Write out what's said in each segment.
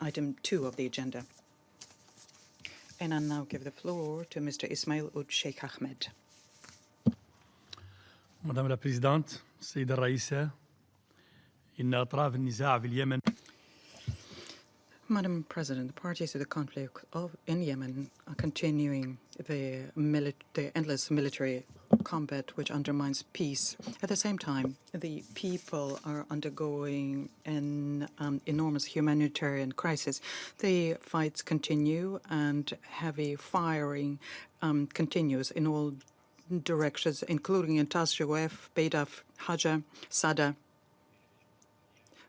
item 2 of the agenda. And I now give the floor to Mr. Ismail Ould Cheikh Ahmed. Madame la Présidente, السيدة الرئيسة، إن أطراف النزاع في اليمن. Madam President, the parties to the conflict in Yemen are continuing the endless military combat which undermines peace. At the same time, the people are undergoing an enormous humanitarian crisis. The fights continue and heavy firing continues in all directions, including in Tashrif, Beidaf, Haja, Sada,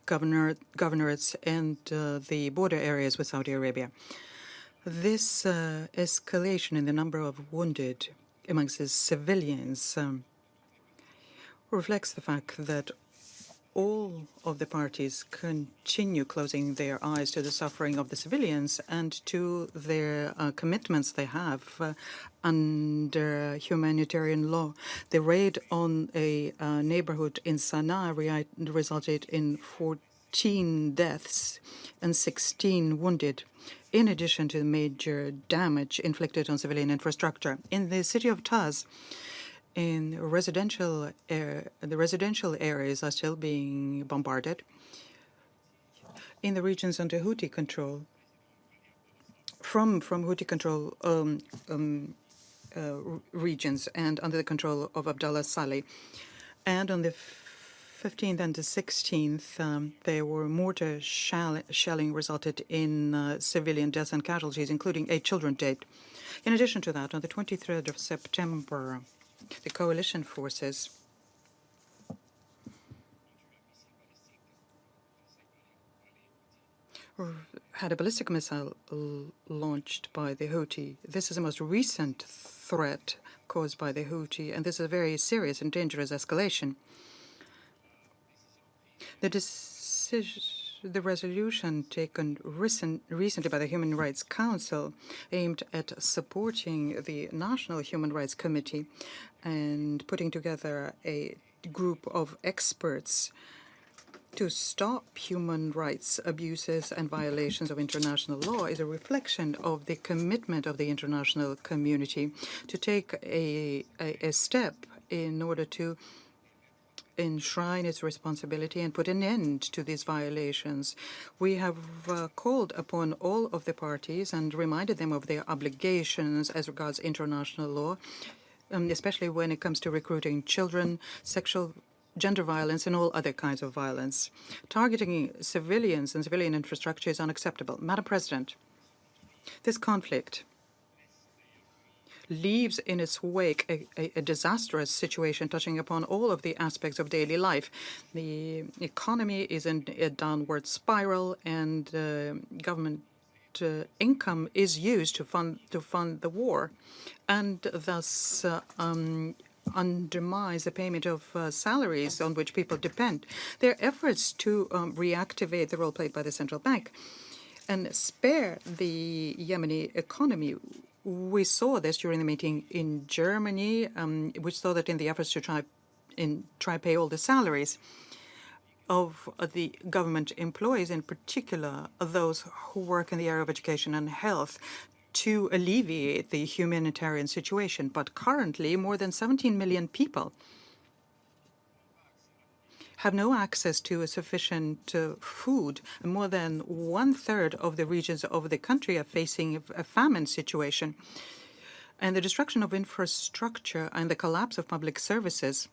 governorates and the border areas with Saudi Arabia. This escalation in the number of wounded amongst the civilians reflects the fact that all of the parties continue closing their eyes to the suffering of the civilians and to their commitments they have under humanitarian law. The raid on a neighborhood in Sana'a resulted in 14 deaths and 16 wounded, in addition to the major damage inflicted on civilian infrastructure. In the city of Taz, the residential areas are still being bombarded. In the regions under Houthi control, from Houthi control regions and under the control of Abdullah Saleh. And on the 15th and the 16th, there were mortar shelling resulted in civilian deaths and casualties, including 8 children dead. In addition to that, on the 23rd of September, the coalition forces had a ballistic missile launched by the Houthi. This is the most recent threat caused by the Houthi, and this is a very serious and dangerous escalation. The resolution taken recently by the Human Rights Council aimed at supporting the National Human Rights Committee and putting together a group of experts to stop human rights abuses and violations of international law is a reflection of the commitment of the international community to take a step in order to enshrine its responsibility and put an end to these violations. We have called upon all of the parties and reminded them of their obligations as regards international law, especially when it comes to recruiting children, gender violence, and all other kinds of violence. Targeting civilians and civilian infrastructure is unacceptable. Madam President, this conflict leaves in its wake a disastrous situation touching upon all of the aspects of daily life. The economy is in a downward spiral, and government income is used to fund the war, and thus undermines the payment of salaries on which people depend. There are efforts to reactivate the role played by the central bank and spare the Yemeni economy. We saw this during the meeting in Germany, which saw that in the efforts to try pay all the salaries of the government employees, in particular those who work in the area of education and health, to alleviate the humanitarian situation. But currently, more than 17 million people have no access to sufficient food. More than 1/3 of the regions of the country are facing a famine situation. And the destruction of infrastructure and the collapse of public services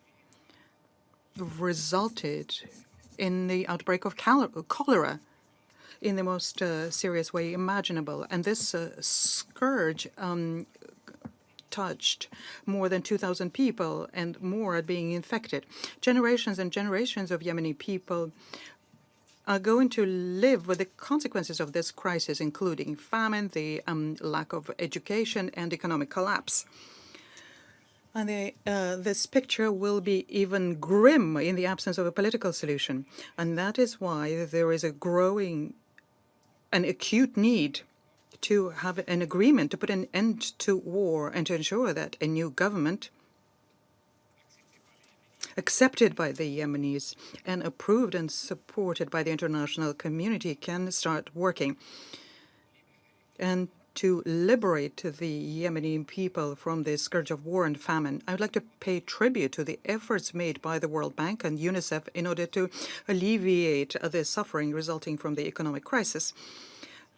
resulted in the outbreak of cholera in the most serious way imaginable. And this scourge touched more than 2,000 people, and more are being infected. Generations and generations of Yemeni people are going to live with the consequences of this crisis, including famine, the lack of education, and economic collapse. And this picture will be even grim in the absence of a political solution. And that is why there is an acute need to have an agreement to put an end to war and to ensure that a new government accepted by the Yemenis and approved and supported by the international community can start working. And to liberate the Yemeni people from the scourge of war and famine. I would like to pay tribute to the efforts made by the World Bank and UNICEF in order to alleviate the suffering resulting from the economic crisis.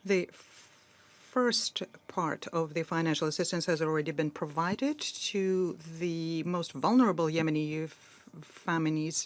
The first part of the financial assistance has already been provided to the most vulnerable Yemeni families.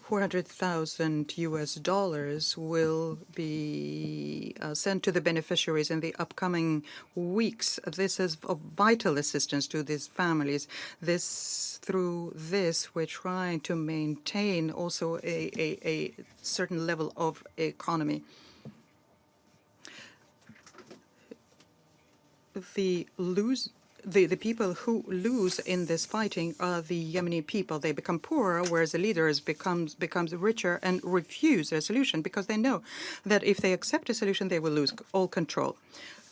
400,000 US dollars will be sent to the beneficiaries in the upcoming weeks. This is of vital assistance to these families. Through this, we're trying to maintain also a certain level of economy. The people who lose in this fighting are the Yemeni people. They become poorer, whereas the leaders becomes richer and refuse a solution because they know that if they accept a solution, they will lose all control.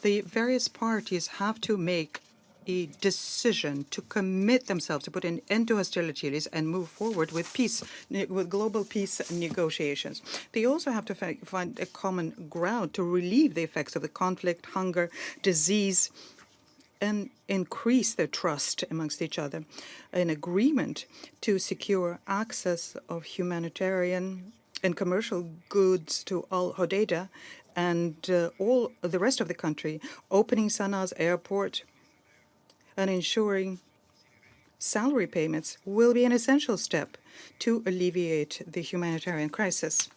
The various parties have to make a decision to commit themselves to put an end to hostilities and move forward with peace, with global peace negotiations. They also have to find a common ground to relieve the effects of the conflict, hunger, disease, and increase their trust amongst each other. An agreement to secure access of humanitarian and commercial goods to Al Hodeida and all the rest of the country, opening Sanaa's airport and ensuring salary payments will be an essential step to alleviate the humanitarian crisis.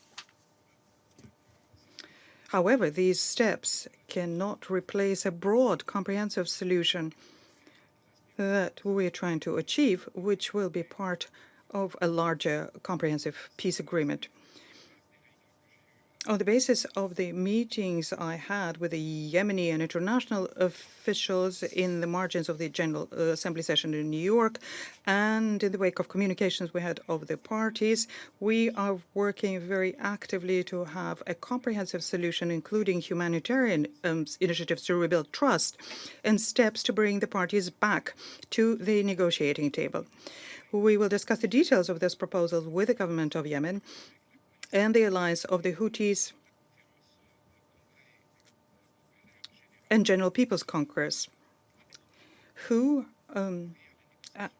However, these steps cannot replace a broad, comprehensive solution that we are trying to achieve, which will be part of a larger, comprehensive peace agreement. On the basis of the meetings I had with the Yemeni and international officials in the margins of the General Assembly session in New York, and in the wake of communications we had of the parties, we are working very actively to have a comprehensive solution, including humanitarian initiatives to rebuild trust and steps to bring the parties back to the negotiating table. We will discuss the details of this proposal with the government of Yemen and the alliance of the Houthis and General People's Congress, who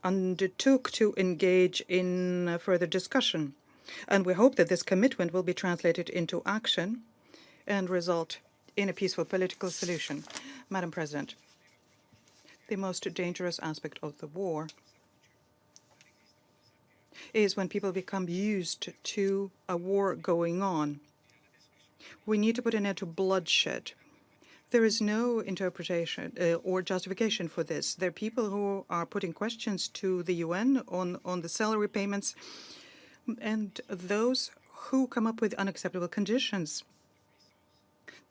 undertook to engage in further discussion. And we hope that this commitment will be translated into action and result in a peaceful political solution. Madam President, the most dangerous aspect of the war is when people become used to a war going on. We need to put an end to bloodshed. There is no interpretation or justification for this. There are people who are putting questions to the UN on the salary payments and those who come up with unacceptable conditions.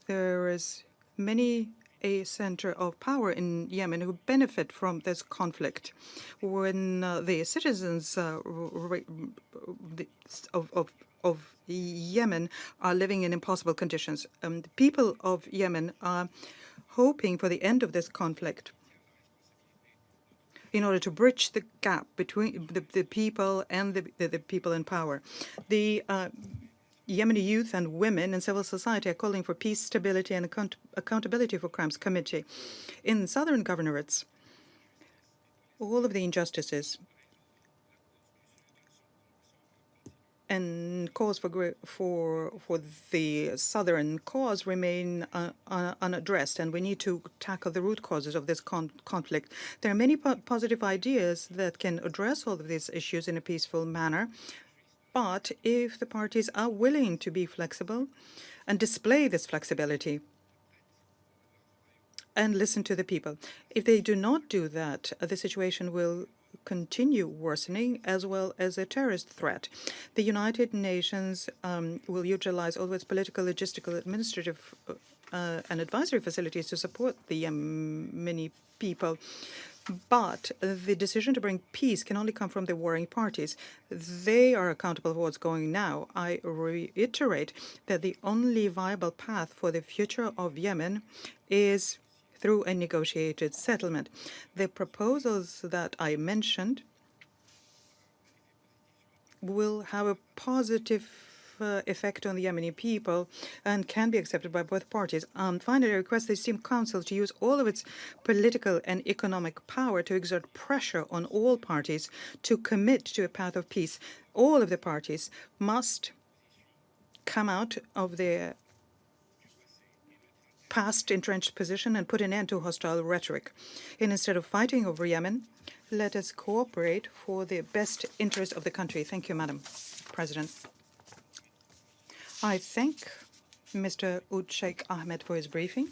There is a center of power in Yemen who benefit from this conflict. When the citizens of Yemen are living in impossible conditions, the people of Yemen are hoping for the end of this conflict in order to bridge the gap between the people and the people in power. The Yemeni youth and women and civil society are calling for peace, stability, and accountability for crimes committed. In southern governorates, all of the injustices and cause for the southern cause remain unaddressed, and we need to tackle the root causes of this conflict. There are many positive ideas that can address all of these issues in a peaceful manner. But if the parties are willing to be flexible and display this flexibility and listen to the people, if they do not do that, the situation will continue worsening as well as a terrorist threat. The United Nations will utilize all its political, logistical, administrative, and advisory facilities to support the Yemeni people. But the decision to bring peace can only come from the warring parties. They are accountable for what's going now. I reiterate that the only viable path for the future of Yemen is through a negotiated settlement. The proposals that I mentioned will have a positive effect on the Yemeni people and can be accepted by both parties. Finally, I request the esteemed Council to use all of its political and economic power to exert pressure on all parties to commit to a path of peace. All of the parties must come out of their past entrenched position and put an end to hostile rhetoric. And instead of fighting over Yemen, let us cooperate for the best interest of the country. Thank you, Madam President. I thank Mr. Ould Cheikh Ahmed for his briefing.